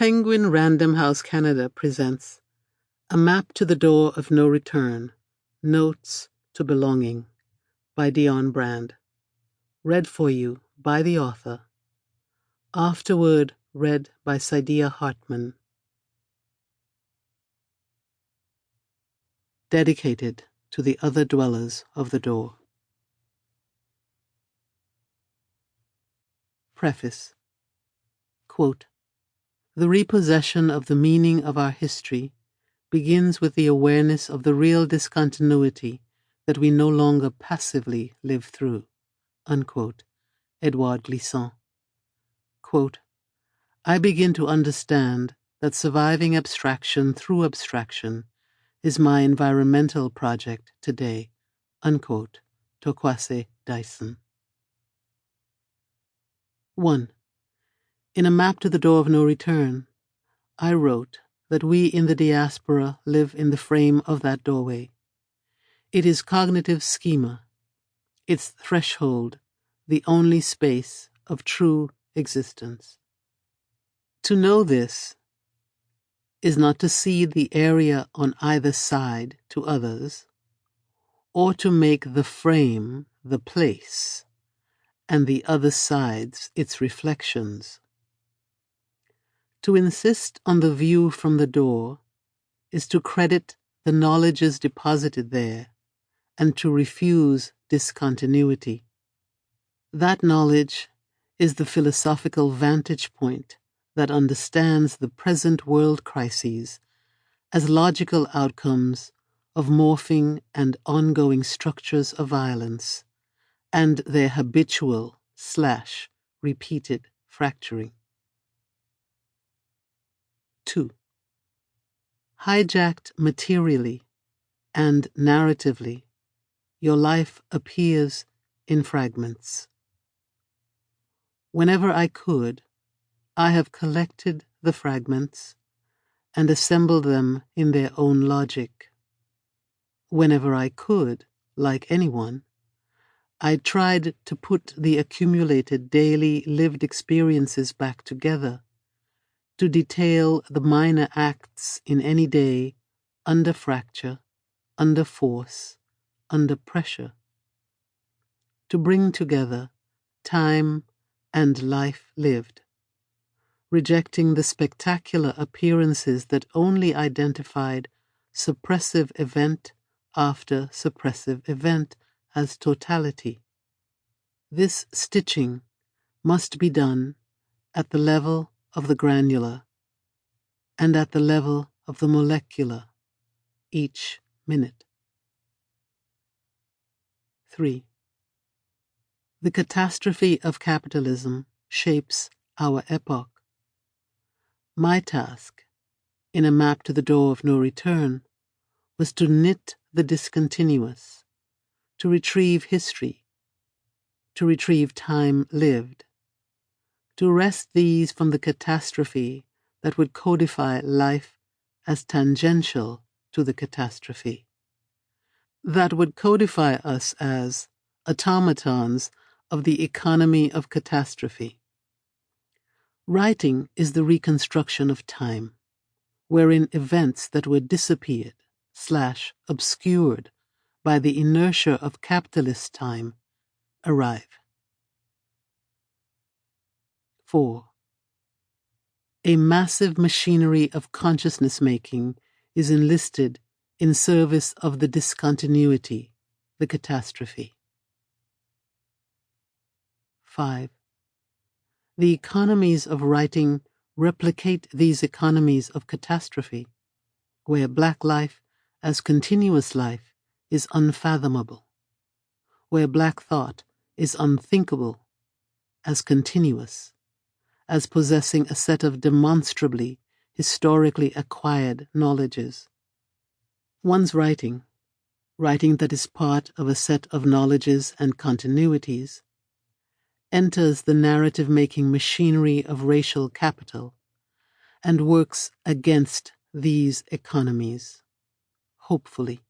Penguin Random House Canada presents A Map to the Door of No Return, Notes to Belonging by Dionne Brand. Read for you by the author. Afterward read by Saidiya Hartman. Dedicated to the other dwellers of the door. Preface. Quote, "The repossession of the meaning of our history begins with the awareness of the real discontinuity that we no longer passively live through." Unquote. Edouard Glissant. Quote, "I begin to understand that surviving abstraction through abstraction is my environmental project today." Unquote. Torkwase Dyson. 1. In A Map to the Door of No Return, I wrote that we in the diaspora live in the frame of that doorway. It is cognitive schema, its threshold, the only space of true existence. To know this is not to cede the area on either side to others, or to make the frame the place and the other sides its reflections. To insist on the view from the door is to credit the knowledges deposited there and to refuse discontinuity. That knowledge is the philosophical vantage point that understands the present world crises as logical outcomes of morphing and ongoing structures of violence and their habitual/repeated fracturing. 2. Hijacked materially and narratively, your life appears in fragments. Whenever I could, I have collected the fragments and assembled them in their own logic. Whenever I could, like anyone, I tried to put the accumulated daily lived experiences back together, to detail the minor acts in any day under fracture, under force, under pressure, to bring together time and life lived, rejecting the spectacular appearances that only identified suppressive event after suppressive event as totality. This stitching must be done at the level of the granular and at the level of the molecular each minute. 3. The catastrophe of capitalism shapes our epoch. My task, in A Map to the Door of No Return, was to knit the discontinuous, to retrieve history, to retrieve time lived, to wrest these from the catastrophe that would codify life as tangential to the catastrophe, that would codify us as automatons of the economy of catastrophe. Writing is the reconstruction of time, wherein events that were disappeared/obscured by the inertia of capitalist time arrive. 4. A massive machinery of consciousness making is enlisted in service of the discontinuity, the catastrophe. 5. The economies of writing replicate these economies of catastrophe, where black life as continuous life is unfathomable, where black thought is unthinkable as continuous, as possessing a set of demonstrably, historically acquired knowledges. One's writing that is part of a set of knowledges and continuities, enters the narrative-making machinery of racial capital and works against these economies, hopefully.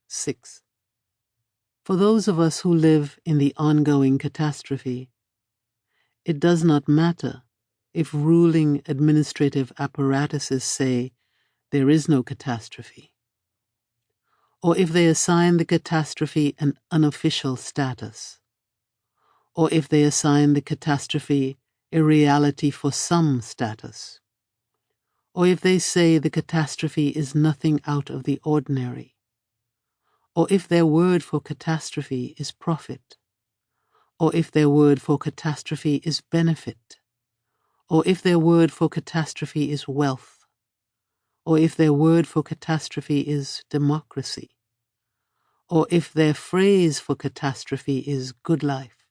6. For those of us who live in the ongoing catastrophe, it does not matter if ruling administrative apparatuses say there is no catastrophe, or if they assign the catastrophe an unofficial status, or if they assign the catastrophe a reality for some status, or if they say the catastrophe is nothing out of the ordinary, or if their word for catastrophe is profit, or if their word for catastrophe is benefit, or if their word for catastrophe is wealth, or if their word for catastrophe is democracy, or if their phrase for catastrophe is good life,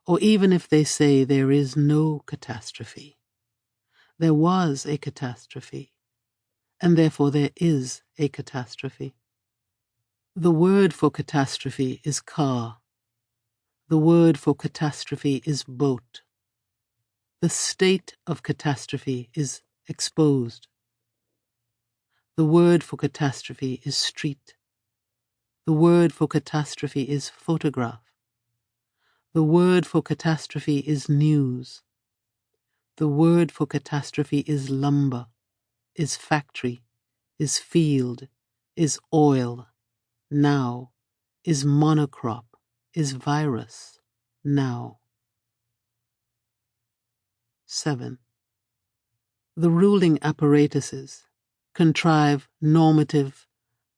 or even if they say there is no catastrophe. There was a catastrophe, and therefore there is a catastrophe. The word for catastrophe is car. The word for catastrophe is boat. The state of catastrophe is exposed. The word for catastrophe is street. The word for catastrophe is photograph. The word for catastrophe is news. The word for catastrophe is lumber, is factory, is field, is oil, now, is monocrop, is virus, now. 7. The ruling apparatuses contrive normative,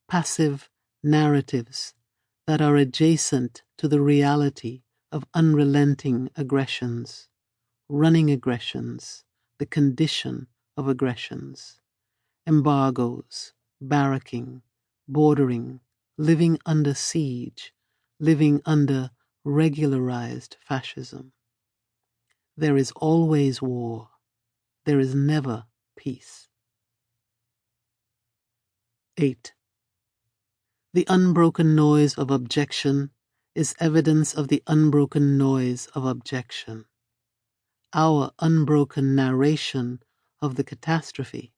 passive narratives that are adjacent to the reality of unrelenting aggressions, running aggressions, the condition of aggressions, embargoes, barracking, bordering, living under siege, living under regularized fascism. There is always war. There is never peace. 8. The unbroken noise of objection is evidence of the unbroken noise of objection. Our unbroken narration of the catastrophe,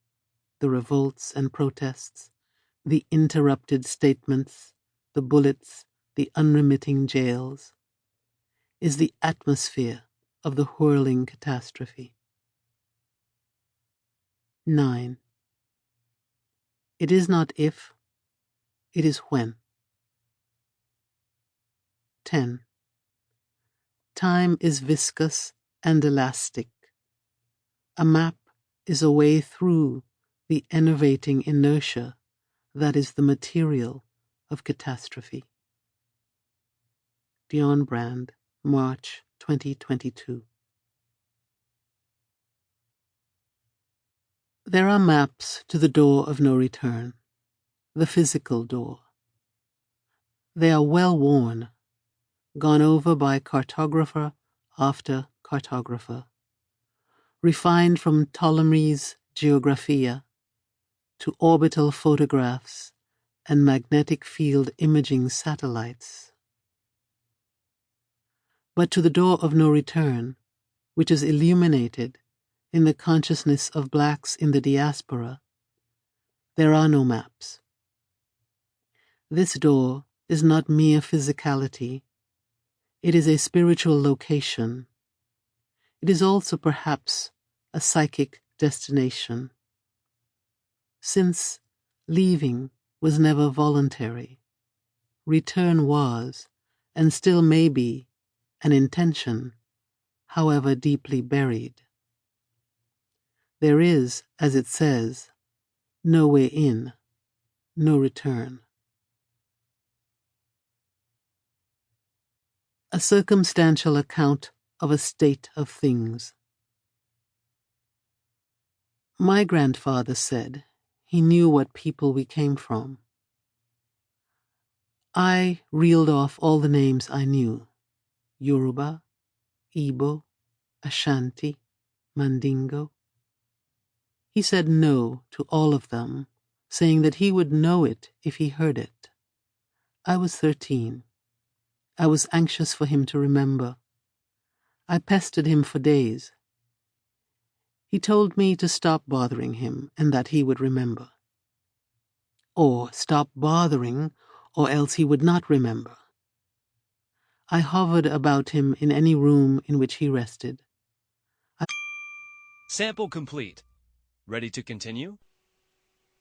the revolts and protests, the interrupted statements, the bullets, the unremitting jails, is the atmosphere of the whirling catastrophe. 9. It is not if, it is when. 10. Time is viscous and elastic. A map is a way through the enervating inertia that is the material of catastrophe. Dionne Brand, March 2022. There are maps to the door of no return, the physical door. They are well worn, gone over by cartographer after cartographer, refined from Ptolemy's Geographia to orbital photographs and magnetic field imaging satellites. But to the door of no return, which is illuminated in the consciousness of blacks in the diaspora, there are no maps. This door is not mere physicality. It is a spiritual location. It is also perhaps a psychic destination. Since leaving was never voluntary, return was, and still may be, an intention, however deeply buried. There is, as it says, no way in, no return. A circumstantial account of a state of things. My grandfather said he knew what people we came from. I reeled off all the names I knew: Yoruba, Igbo, Ashanti, Mandingo. He said no to all of them, saying that he would know it if he heard it. I was 13. I was anxious for him to remember. I pestered him for days. He told me to stop bothering him and that he would remember. Or stop bothering, or else he would not remember. I hovered about him in any room in which he rested. Sample complete. Ready to continue?